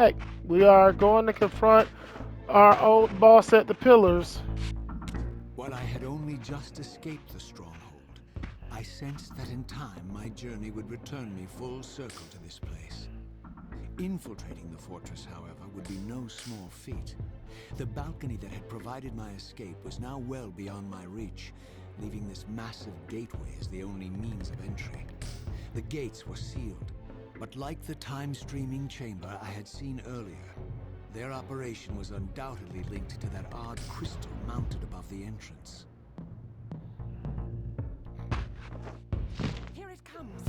Heck, we are going to confront our old boss at the pillars. While I had only just escaped the stronghold, I sensed that in time my journey would return me full circle to this place. Infiltrating the fortress, however, would be no small feat. The balcony that had provided my escape was now well beyond my reach, leaving this massive gateway as the only means of entry. The gates were sealed, but like the time-streaming chamber I had seen earlier, their operation was undoubtedly linked to that odd crystal mounted above the entrance. Here it comes.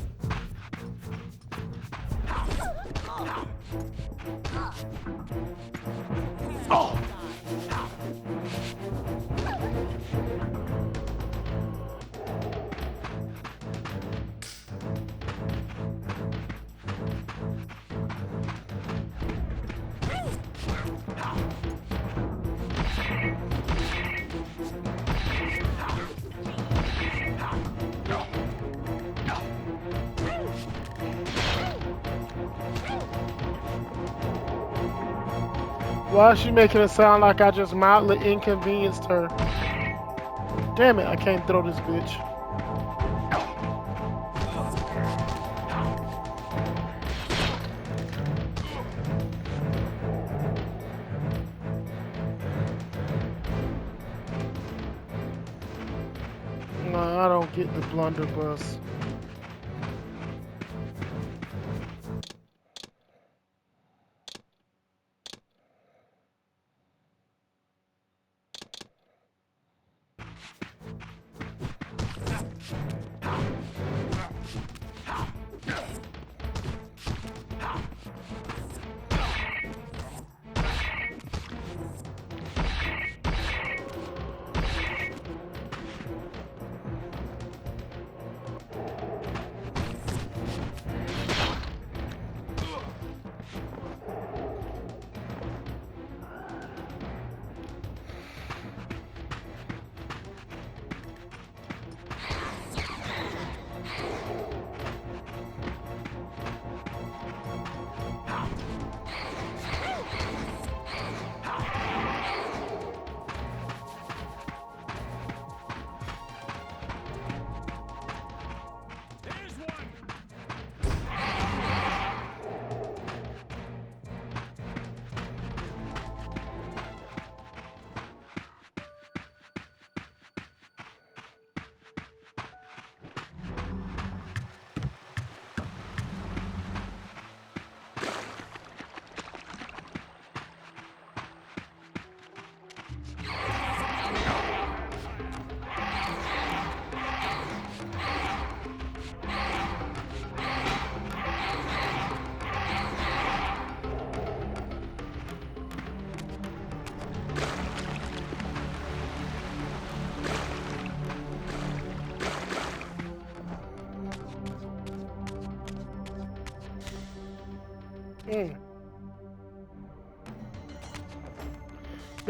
Why is she making it sound like I just mildly inconvenienced her? Damn it, I can't throw this bitch. No, I don't get the blunderbuss.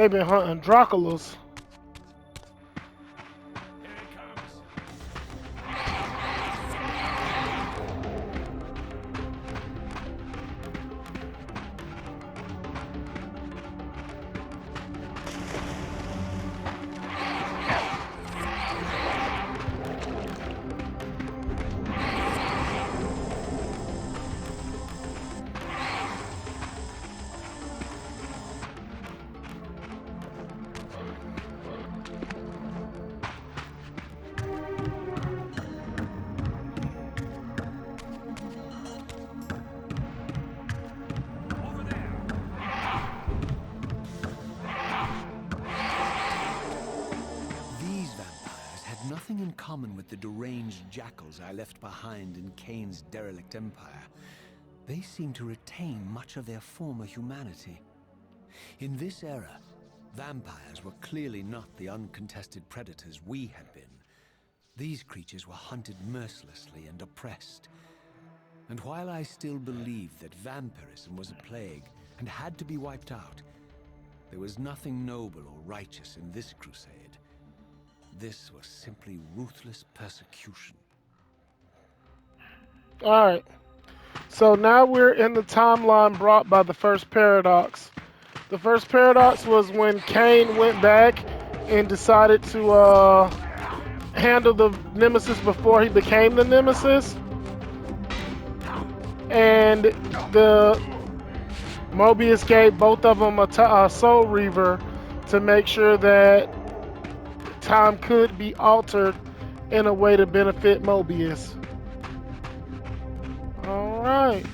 They've been hunting Draculas. Nothing in common with the deranged jackals I left behind in Kain's derelict empire. They seem to retain much of their former humanity. In this era, vampires were clearly not the uncontested predators we had been. These creatures were hunted mercilessly and oppressed. And while I still believed that vampirism was a plague and had to be wiped out, there was nothing noble or righteous in this crusade. This was simply ruthless persecution. Alright. So now we're in the timeline brought by the first paradox. The first paradox was when Kain went back and decided to handle the Nemesis before he became the Nemesis. And the Mobius gave both of them a Soul Reaver to make sure that time could be altered in a way to benefit Mobius. All right.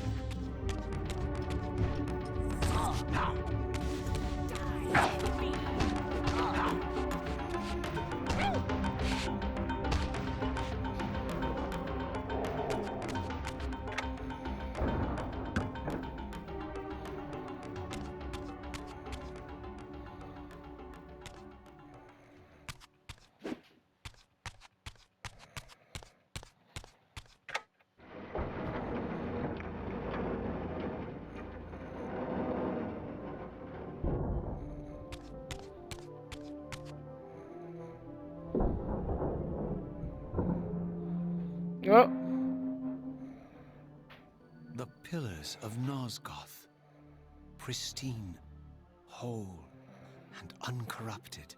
Yep. The pillars of Nosgoth, pristine, whole, and uncorrupted.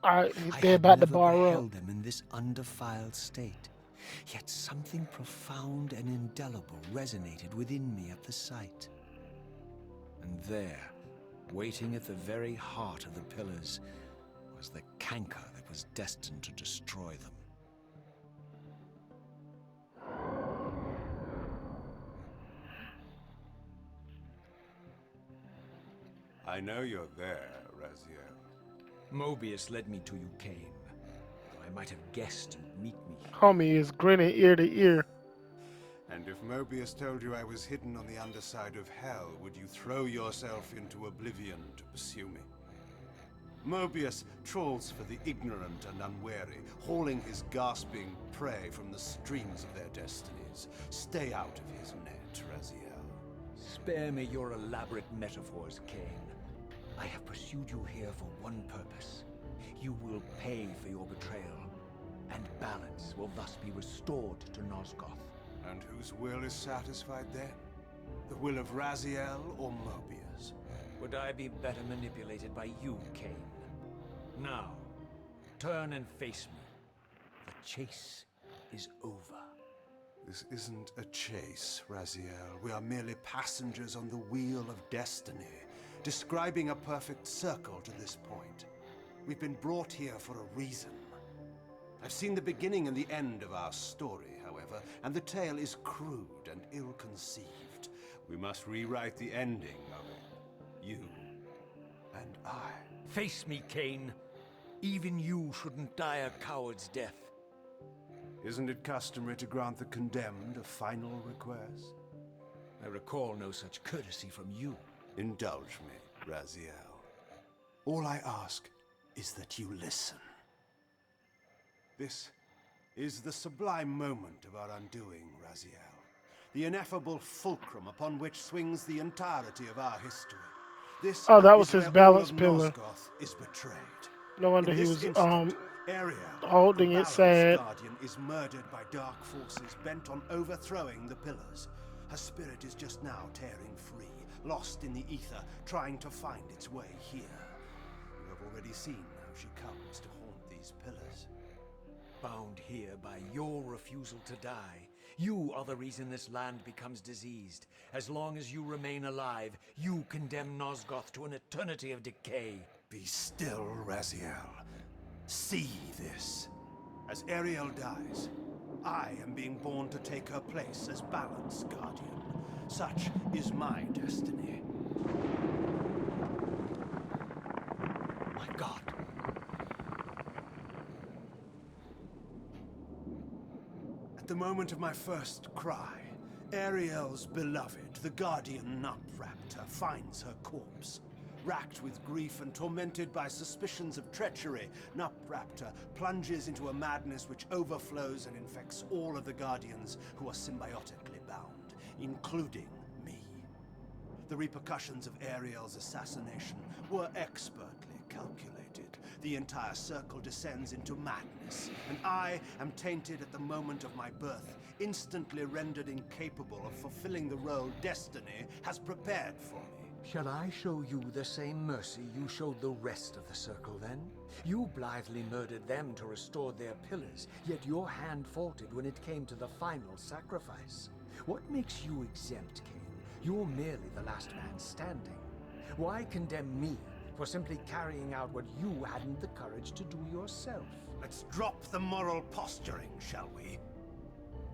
All right. I They're had about to never bar up. beheld them in this undefiled state, yet something profound and indelible resonated within me at the sight. And there, waiting at the very heart of the pillars, was the canker that was destined to destroy them. I know you're there, Raziel. Mobius led me to you, Kain. Though I might have guessed you'd meet me. Homie is grinning ear to ear. And if Mobius told you I was hidden on the underside of hell, would you throw yourself into oblivion to pursue me? Mobius trawls for the ignorant and unwary, hauling his gasping prey from the streams of their destinies. Stay out of his net, Raziel. Spare me your elaborate metaphors, Kain. I have pursued you here for one purpose. You will pay for your betrayal, and balance will thus be restored to Nosgoth. And whose will is satisfied then? The will of Raziel or Mobius? Would I be better manipulated by you, Kain? Now, turn and face me. The chase is over. This isn't a chase, Raziel. We are merely passengers on the wheel of destiny, describing a perfect circle to this point. We've been brought here for a reason. I've seen the beginning and the end of our story, however, and the tale is crude and ill-conceived. We must rewrite the ending of it. You and I. Face me, Kain. Even you shouldn't die a coward's death. Isn't it customary to grant the condemned a final request? I recall no such courtesy from you. Indulge me, Raziel. All I ask is that you listen. This is the sublime moment of our undoing, Raziel. The ineffable fulcrum upon which swings the entirety of our history. This Oh, that was is his where all balance of pillar. Nosgoth is betrayed. No wonder In he this was instant, Ariel, holding the it sad. Balance Guardian, is murdered by dark forces bent on overthrowing the pillars. Her spirit is just now tearing free, lost in the ether, trying to find its way here. You have already seen how she comes to haunt these pillars. Bound here by your refusal to die. You are the reason this land becomes diseased. As long as you remain alive, you condemn Nosgoth to an eternity of decay. Be still, Raziel. See this. As Ariel dies, I am being born to take her place as Balance Guardian. Such is my destiny. My God. At the moment of my first cry, Ariel's beloved, the Guardian Nupraptor, finds her corpse. Racked with grief and tormented by suspicions of treachery, Nupraptor plunges into a madness which overflows and infects all of the Guardians who are symbiotically bound, including me. The repercussions of Ariel's assassination were expertly calculated. the entire circle descends into madness, and I am tainted at the moment of my birth, instantly rendered incapable of fulfilling the role destiny has prepared for me. Shall I show you the same mercy you showed the rest of the circle, then? You blithely murdered them to restore their pillars, yet your hand faltered when it came to the final sacrifice. What makes you exempt, Kain? You're merely the last man standing. Why condemn me for simply carrying out what you hadn't the courage to do yourself? Let's drop the moral posturing, shall we?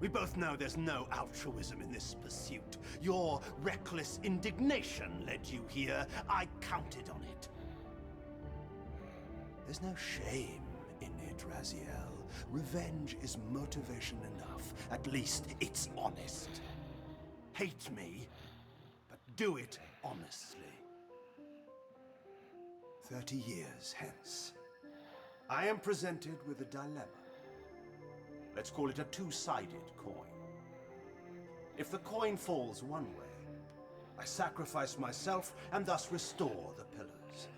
We both know there's no altruism in this pursuit. Your reckless indignation led you here. I counted on it. There's no shame in it, Raziel. Revenge is motivation enough. At least it's honest. Hate me, but do it honestly. 30 years hence, I am presented with a dilemma. Let's call it a two-sided coin. If the coin falls one way, I sacrifice myself and thus restore the pillars.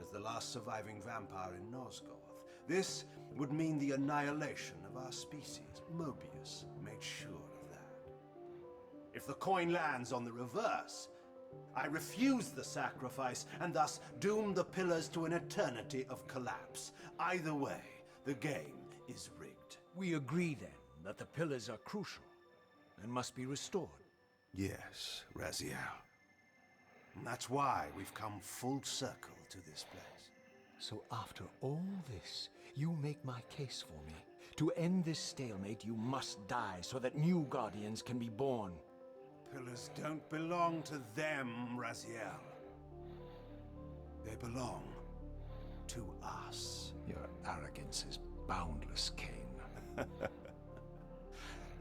As the last surviving vampire in Nosgoth, this would mean the annihilation of our species. Mobius made sure of that. If the coin lands on the reverse, I refuse the sacrifice and thus doom the pillars to an eternity of collapse. Either way, the game is rigged. We agree, then, that the pillars are crucial and must be restored. Yes, Raziel. And that's why we've come full circle to this place. So after all this, you make my case for me. To end this stalemate, you must die so that new guardians can be born. Pillars don't belong to them, Raziel. They belong to us. Your arrogance is boundless, Kain.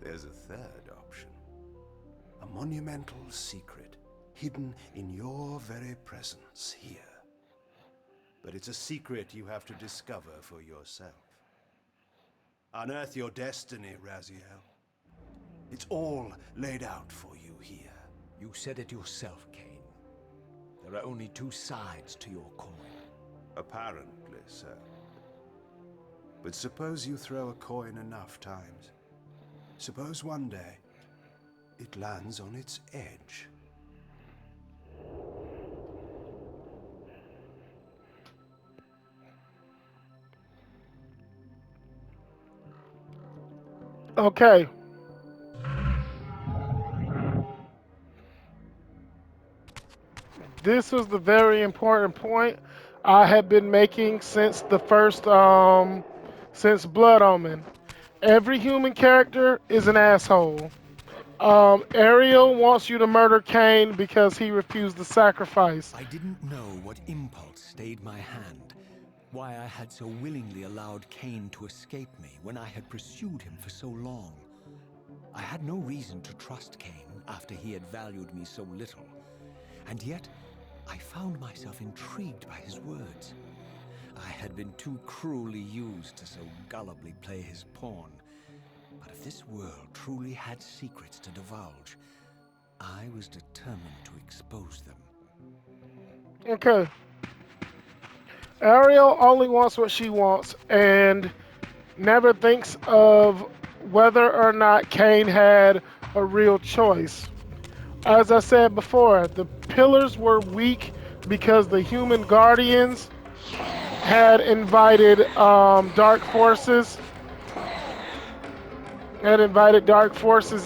There's a third option. A monumental secret, hidden in your very presence here. But it's a secret you have to discover for yourself. Unearth your destiny, Raziel. It's all laid out for you here. You said it yourself, Kain. There are only two sides to your coin. Apparently so. But suppose you throw a coin enough times. Suppose one day it lands on its edge. Okay. This was the very important point I had been making since the first, since Blood Omen. Every human character is an asshole. Ariel wants you to murder Kain because he refused the sacrifice. I didn't know what impulse stayed my hand, why I had so willingly allowed Kain to escape me when I had pursued him for so long. I had no reason to trust Kain after he had valued me so little, and yet I found myself intrigued by his words. I had been too cruelly used to so gullibly play his pawn. But if this world truly had secrets to divulge, I was determined to expose them. Okay. Ariel only wants what she wants and never thinks of whether or not Kain had a real choice. As I said before, the pillars were weak because the human guardians had invited dark forces.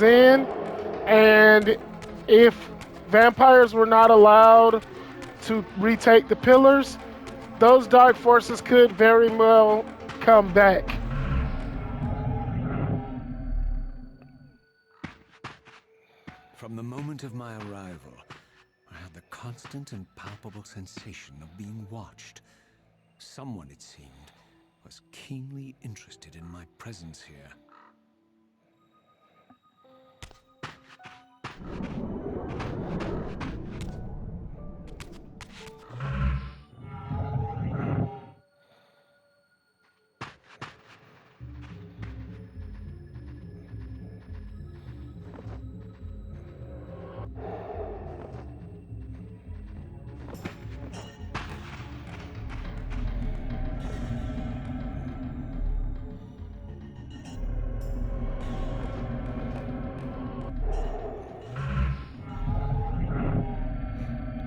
In, and if vampires were not allowed to retake the pillars, those dark forces could very well come back. From the moment of my arrival, I had the constant and palpable sensation of being watched. Someone, it seemed, was keenly interested in my presence here.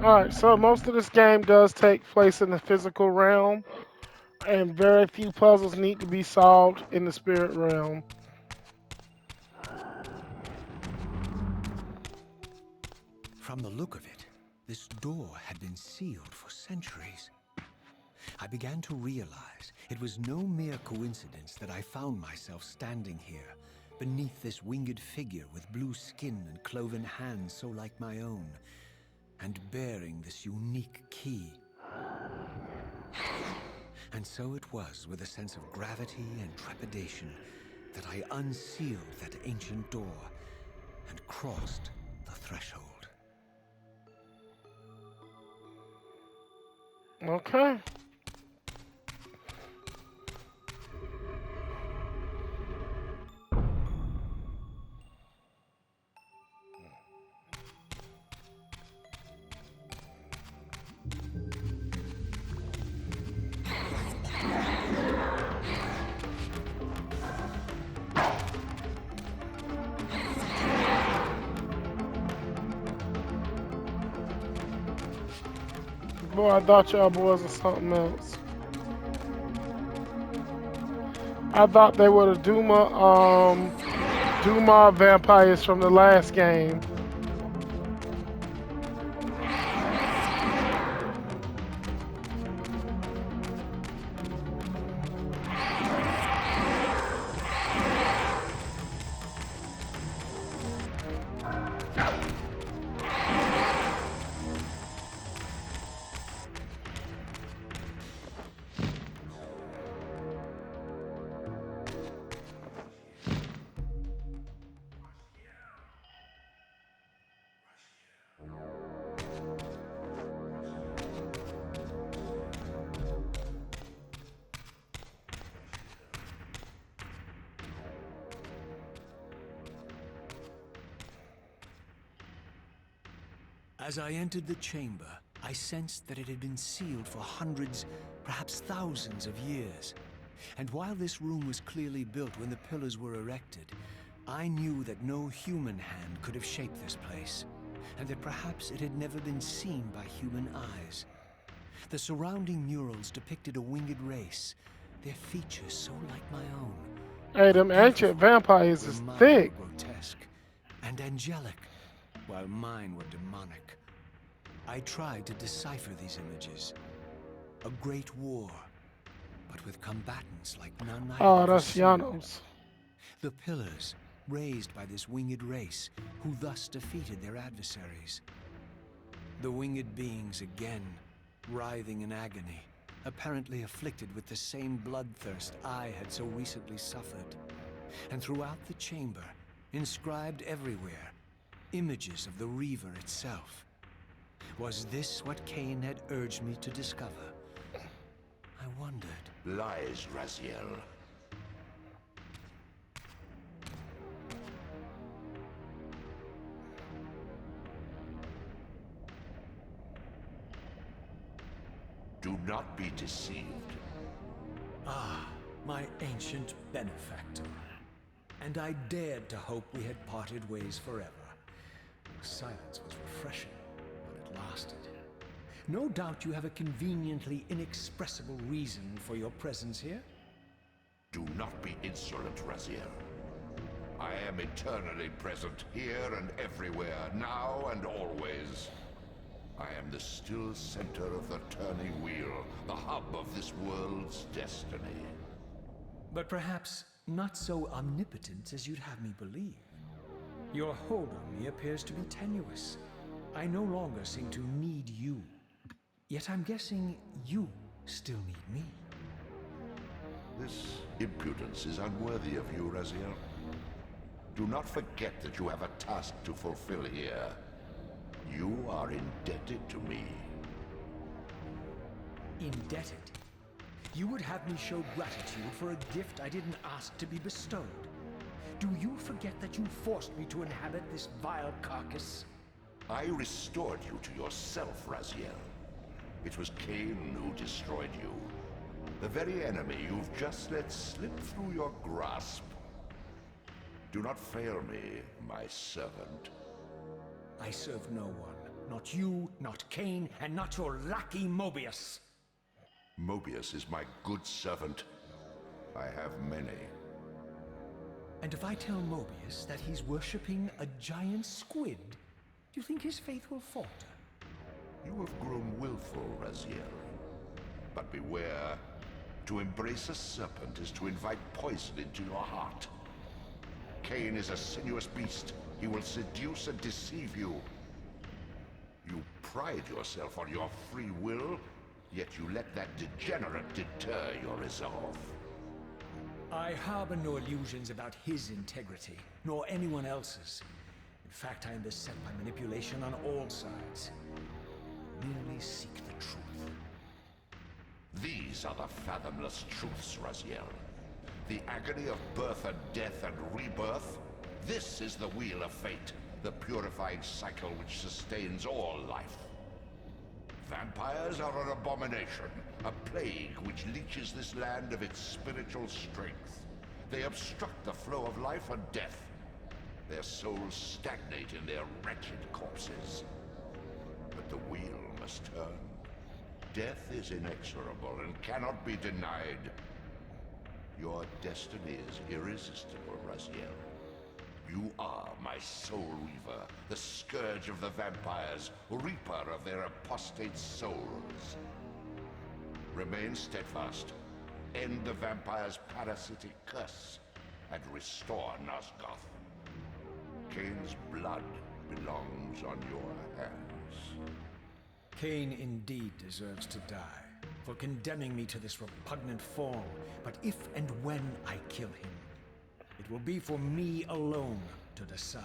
Alright, so most of this game does take place in the physical realm, and very few puzzles need to be solved in the spirit realm. From the look of it, this door had been sealed for centuries. I began to realize it was no mere coincidence that I found myself standing here, beneath this winged figure with blue skin and cloven hands so like my own, and bearing this unique key. And so it was with a sense of gravity and trepidation that I unsealed that ancient door and crossed the threshold. Okay. Boy, I thought y'all boys was something else. I thought they were the Duma vampires from the last game. As I entered the chamber, I sensed that it had been sealed for hundreds, perhaps thousands of years. And while this room was clearly built when the pillars were erected, I knew that no human hand could have shaped this place, and that perhaps it had never been seen by human eyes. The surrounding murals depicted a winged race, their features so like my own. Hey, them ancient vampires is thick. Mine were grotesque and angelic, while mine were demonic. I tried to decipher these images. A great war, but with combatants like none I Oh, had ever that's seen. Janos. The pillars, raised by this winged race, who thus defeated their adversaries. The winged beings again, writhing in agony, apparently afflicted with the same bloodthirst I had so recently suffered. And throughout the chamber, inscribed everywhere, images of the Reaver itself. Was this what Kain had urged me to discover? I wondered. Lies, Raziel. Do not be deceived. Ah, my ancient benefactor. And I dared to hope we had parted ways forever. Silence was refreshing, but it lasted. No doubt you have a conveniently inexpressible reason for your presence here? Do not be insolent, Raziel. I am eternally present here and everywhere, now and always. I am the still center of the turning wheel, the hub of this world's destiny. But perhaps not so omnipotent as you'd have me believe. Your hold on me appears to be tenuous. I no longer seem to need you. Yet I'm guessing you still need me. This impudence is unworthy of you, Raziel. Do not forget that you have a task to fulfill here. You are indebted to me. Indebted? You would have me show gratitude for a gift I didn't ask to be bestowed. Do you forget that you forced me to inhabit this vile carcass? I restored you to yourself, Raziel. It was Kain who destroyed you. The very enemy you've just let slip through your grasp. Do not fail me, my servant. I serve no one, Not you, not Kain, and not your lackey Mobius. Mobius is my good servant. I have many. And if I tell Mobius that he's worshipping a giant squid, do you think his faith will falter? You have grown willful, Raziel. But beware. To embrace a serpent is to invite poison into your heart. Kain is a sinuous beast. He will seduce and deceive you. You pride yourself on your free will, yet you let that degenerate deter your resolve. I harbor no illusions about his integrity, nor anyone else's. In fact, I am beset by manipulation on all sides. I merely seek the truth. These are the fathomless truths, Raziel. The agony of birth and death and rebirth. This is the wheel of fate, the purifying cycle which sustains all life. Vampires are an abomination, a plague which leeches this land of its spiritual strength. They obstruct the flow of life and death. Their souls stagnate in their wretched corpses. But the wheel must turn. Death is inexorable and cannot be denied. Your destiny is irresistible, Raziel. You are my Soul Reaver, the scourge of the vampires, reaper of their apostate souls. Remain steadfast, end the vampire's parasitic curse, and restore Nosgoth. Kain's blood belongs on your hands. Kain indeed deserves to die for condemning me to this repugnant form, but if and when I kill him, it will be for me alone to decide.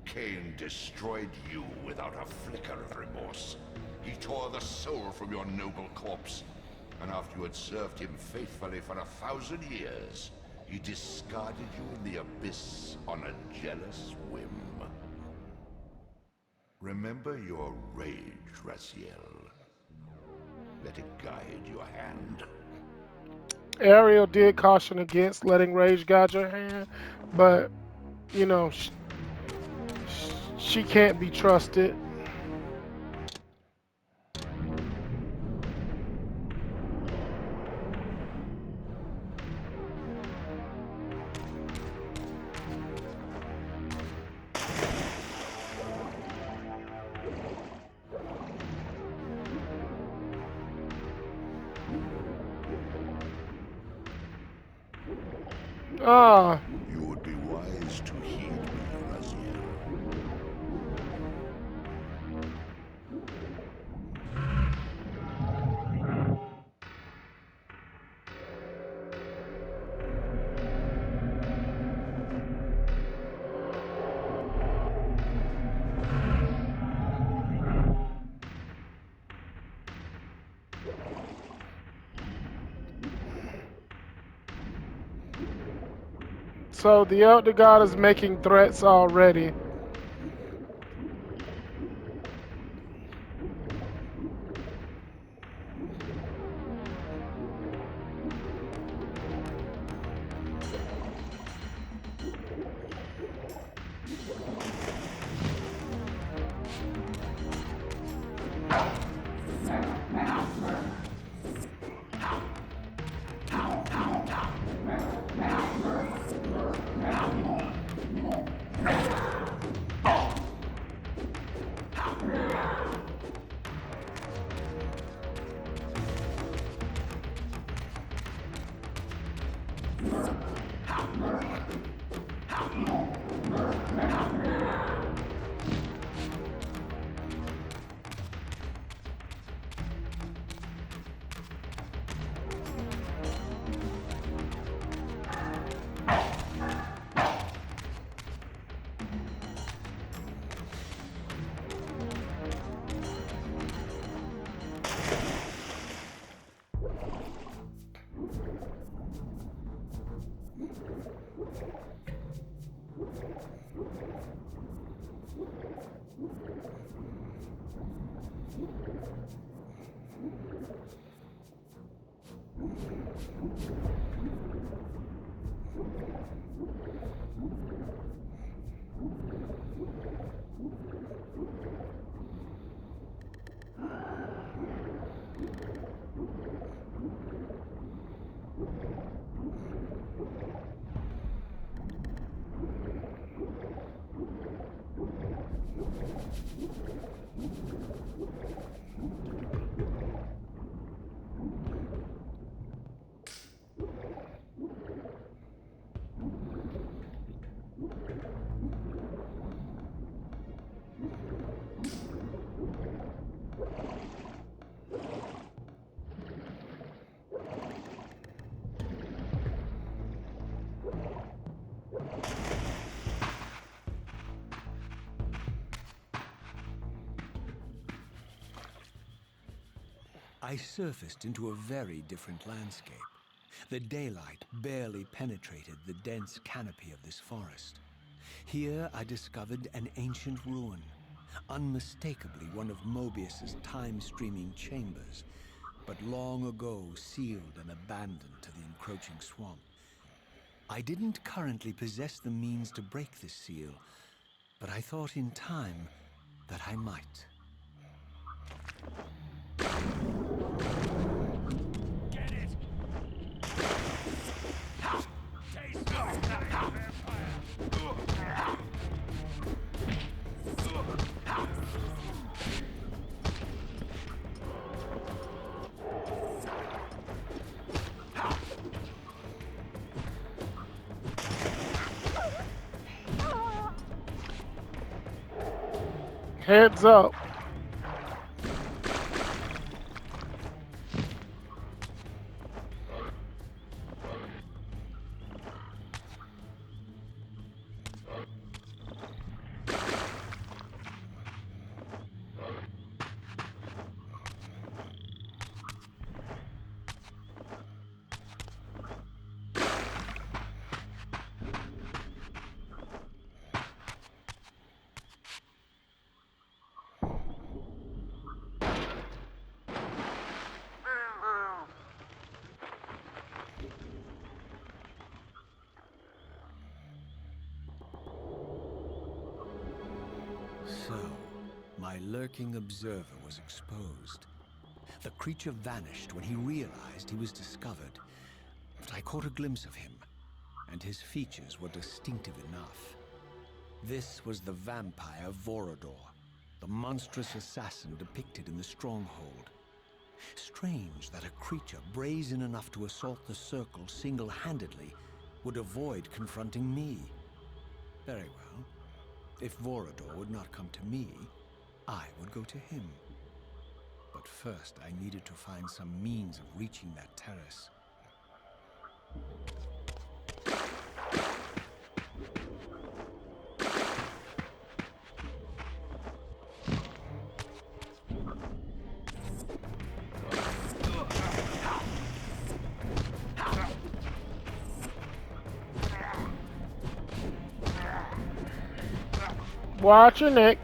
Kain destroyed you without a flicker of remorse. He tore the soul from your noble corpse, and after you had served him faithfully for 1,000 years, he discarded you in the abyss on a jealous whim. Remember your rage, Raziel. Let it guide your hand. Ariel did caution against letting rage guide your hand, but you know she can't be trusted. Ah. You would be wise to heed me, Raziel. So the Elder God is making threats already. I surfaced into a very different landscape. The daylight barely penetrated the dense canopy of this forest. Here I discovered an ancient ruin, unmistakably one of Mobius's time-streaming chambers, but long ago sealed and abandoned to the encroaching swamp. I didn't currently possess the means to break this seal, but I thought in time that I might. Get it! Taste of that vampire! Heads up. So, my lurking observer was exposed. The creature vanished when he realized he was discovered, but I caught a glimpse of him, and his features were distinctive enough. This was the vampire Vorador, the monstrous assassin depicted in the stronghold. Strange that a creature brazen enough to assault the circle single-handedly would avoid confronting me. Very well. If Vorador would not come to me, I would go to him. But first, I needed to find some means of reaching that terrace. Watch your neck.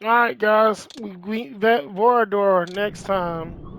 All right, guys. We that Vorador next time.